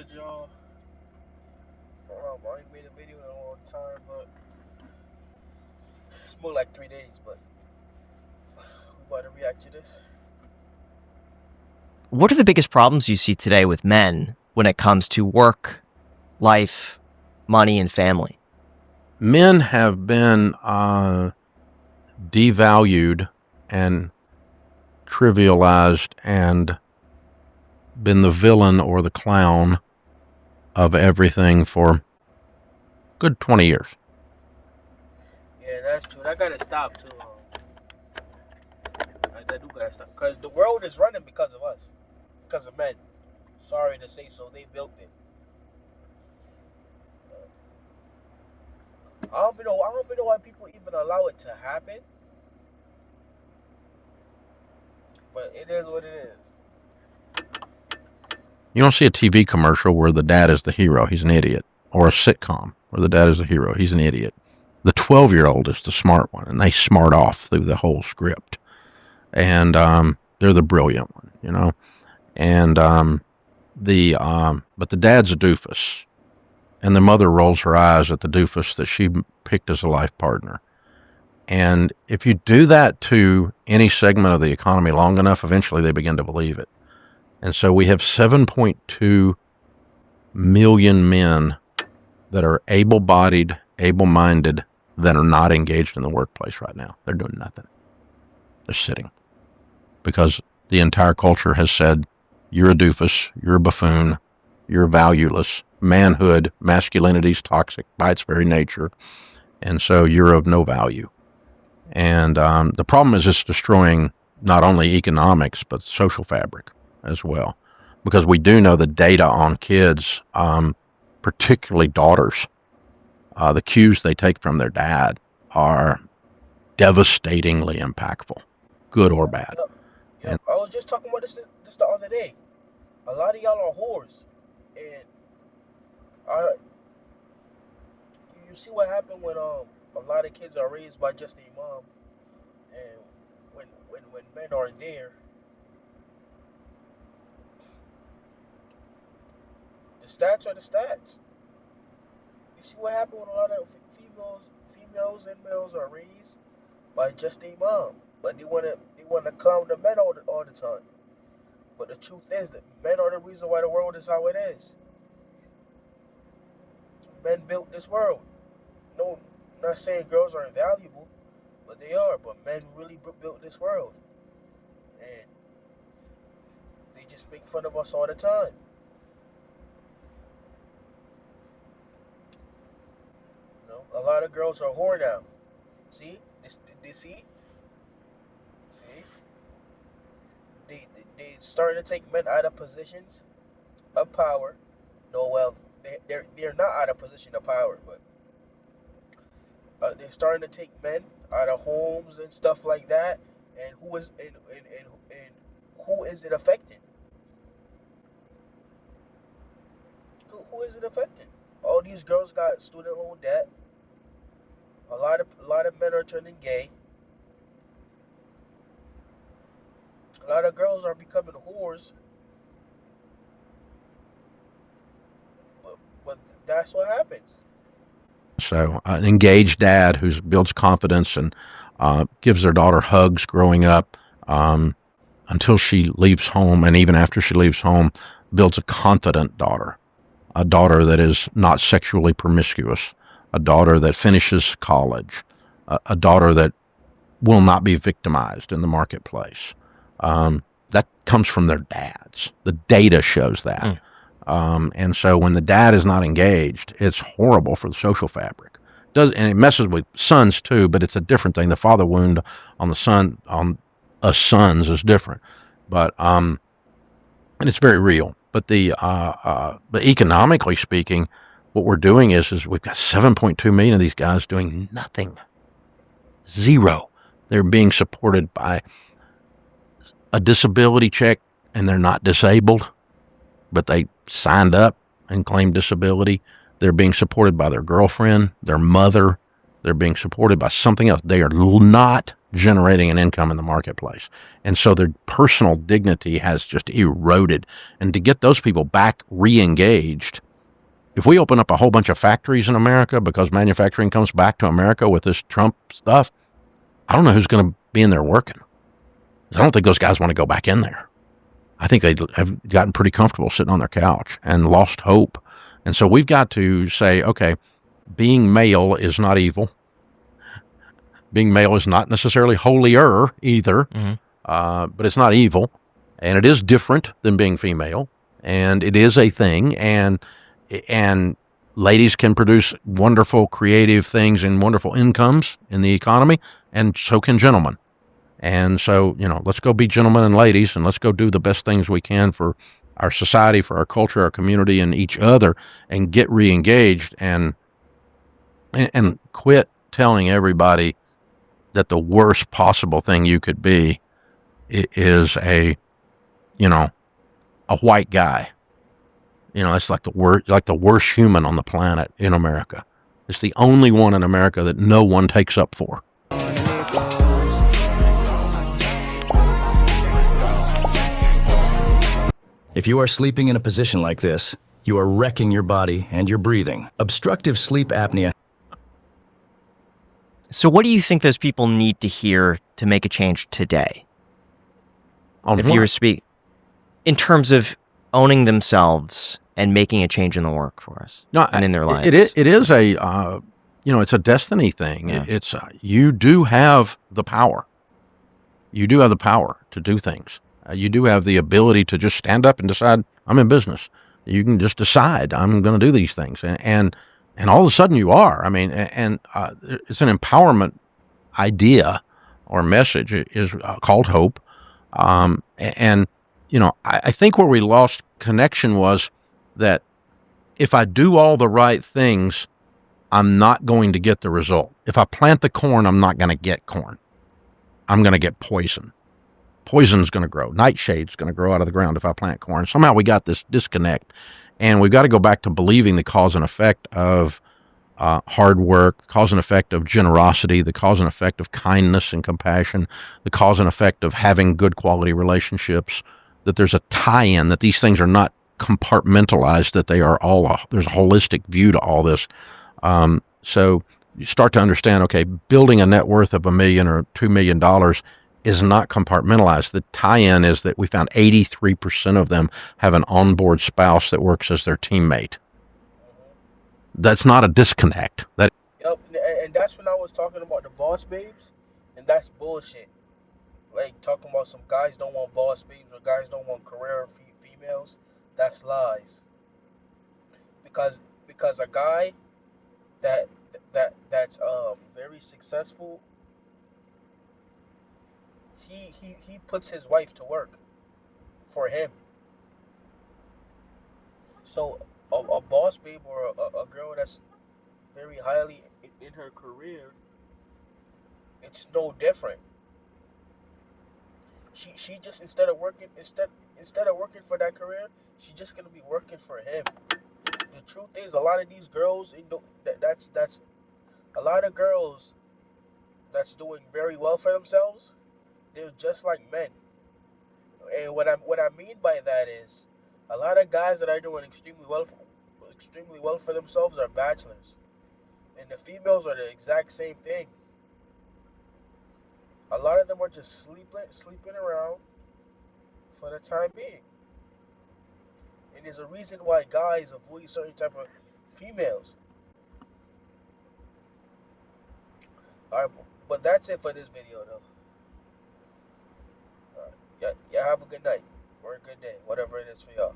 good, y'all. I ain't made a video in a long time, but it's more like 3 days. But we about to react to this. What are the biggest problems you see today with men when it comes to work, life, money, and family? Men have been devalued and trivialized and been the villain or the clown of everything for a good 20 years. Yeah, that's true. That gotta stop too. That do gotta stop. Cause the world is running because of us, because of men. Sorry to say so. They built it. I don't even know why people even allow it to happen. But it is what it is. You don't see a TV commercial where the dad is the hero, he's an idiot, or a sitcom where the dad is the hero, he's an idiot. The 12-year-old is the smart one, and they smart off through the whole script. And they're the brilliant one, you know. And but the dad's a doofus, and the mother rolls her eyes at the doofus that she picked as a life partner. And if you do that to any segment of the economy long enough, eventually they begin to believe it. And so we have 7.2 million men that are able-bodied, able-minded, that are not engaged in the workplace right now. They're doing nothing. They're sitting. Because the entire culture has said, you're a doofus, you're a buffoon, you're valueless, manhood, masculinity is toxic by its very nature, and so you're of no value. And the problem is it's destroying not only economics, but social fabric as well. Because we do know the data on kids, particularly daughters, the cues they take from their dad are devastatingly impactful, good or bad. Yep. I was just talking about this the other day. A lot of y'all are whores, and I you see what happened when a lot of kids are raised by just their mom, and when men are there, the stats are the stats. You see what happened when a lot of females and males are raised by just their mom, but they wanna clown the men all the time. But the truth is that men are the reason why the world is how it is. Men built this world. No, I'm not saying girls are invaluable, but they are. But men really built this world, and they just make fun of us all the time. You know, a lot of girls are whore now. See, see, see, they starting to take men out of positions of power. No, well, they're not out of position of power, but they're starting to take men out of homes and stuff like that. And who is it affecting? Who is it affecting? All these girls got student loan debt. A lot of men are turning gay. A lot of girls are becoming whores. But that's what happens. So an engaged dad who builds confidence and gives their daughter hugs growing up until she leaves home, and even after she leaves home, builds a confident daughter, a daughter that is not sexually promiscuous, a daughter that finishes college, a daughter that will not be victimized in the marketplace. That comes from their dads. The data shows that. And so when the dad is not engaged, it's horrible for the social fabric. And it messes with sons too, but it's a different thing. The father wound on us sons is different, but and it's very real. But but economically speaking, what we're doing is we've got 7.2 million of these guys doing nothing, zero. They're being supported by a disability check, and they're not disabled, but they signed up and claimed disability. They're being supported by their girlfriend, their mother, They're being supported by something else. They are not generating an income in the marketplace. And so their personal dignity has just eroded. And to get those people back re-engaged, if we open up a whole bunch of factories in America because manufacturing comes back to America with this Trump stuff, I don't know who's going to be in there working. I don't think those guys want to go back in there. I think they have gotten pretty comfortable sitting on their couch and lost hope. And so we've got to say, okay, being male is not evil. Being male is not necessarily holier either, but it's not evil. And it is different than being female. And it is a thing. And ladies can produce wonderful creative things and wonderful incomes in the economy, and so can gentlemen. And so, let's go be gentlemen and ladies, and let's go do the best things we can for our society, for our culture, our community, and each other, and get re-engaged and quit telling everybody that the worst possible thing you could be is a white guy. It's like the worst human on the planet in America. It's the only one in America that no one takes up for. If you are sleeping in a position like this, you are wrecking your body and your breathing. Obstructive sleep apnea. So what do you think those people need to hear to make a change today? If you were speaking in terms of owning themselves and making a change in the workforce and in their lives. It is a it's a destiny thing. Yeah. It's you do have the power. You do have the power to do things. You do have the ability to just stand up and decide, I'm in business. You can just decide, I'm going to do these things. And all of a sudden you are. I mean, it's an empowerment idea or message. It is called hope. I think where we lost connection was that if I do all the right things, I'm not going to get the result. If I plant the corn, I'm not going to get corn. I'm going to get poison. Poison's going to grow. Nightshade's going to grow out of the ground if I plant corn. Somehow we got this disconnect, and we've got to go back to believing the cause and effect of hard work, cause and effect of generosity, the cause and effect of kindness and compassion, the cause and effect of having good quality relationships, that there's a tie-in, that these things are not compartmentalized, that they are there's a holistic view to all this. So you start to understand, okay, building a net worth of $1 million or $2 million is not compartmentalized. The tie-in is that we found 83% of them have an onboard spouse that works as their teammate. That's not a disconnect. Yep, and that's when I was talking about the boss babes, and that's bullshit. Like talking about some guys don't want boss babes or guys don't want career females. That's lies. Because a guy that's very successful, he puts his wife to work for him. So a boss babe or a girl that's very highly in her career, it's no different. She just instead of working for that career, she's just gonna be working for him. The truth is, a lot of these girls, that's a lot of girls that's doing very well for themselves. They're just like men. And what I mean by that is, a lot of guys that are doing extremely well for themselves are bachelors, and the females are the exact same thing. A lot of them are just sleeping around for the time being. And there's a reason why guys avoid certain type of females. Alright, but that's it for this video though. Alright, yeah, have a good night or a good day, whatever it is for y'all.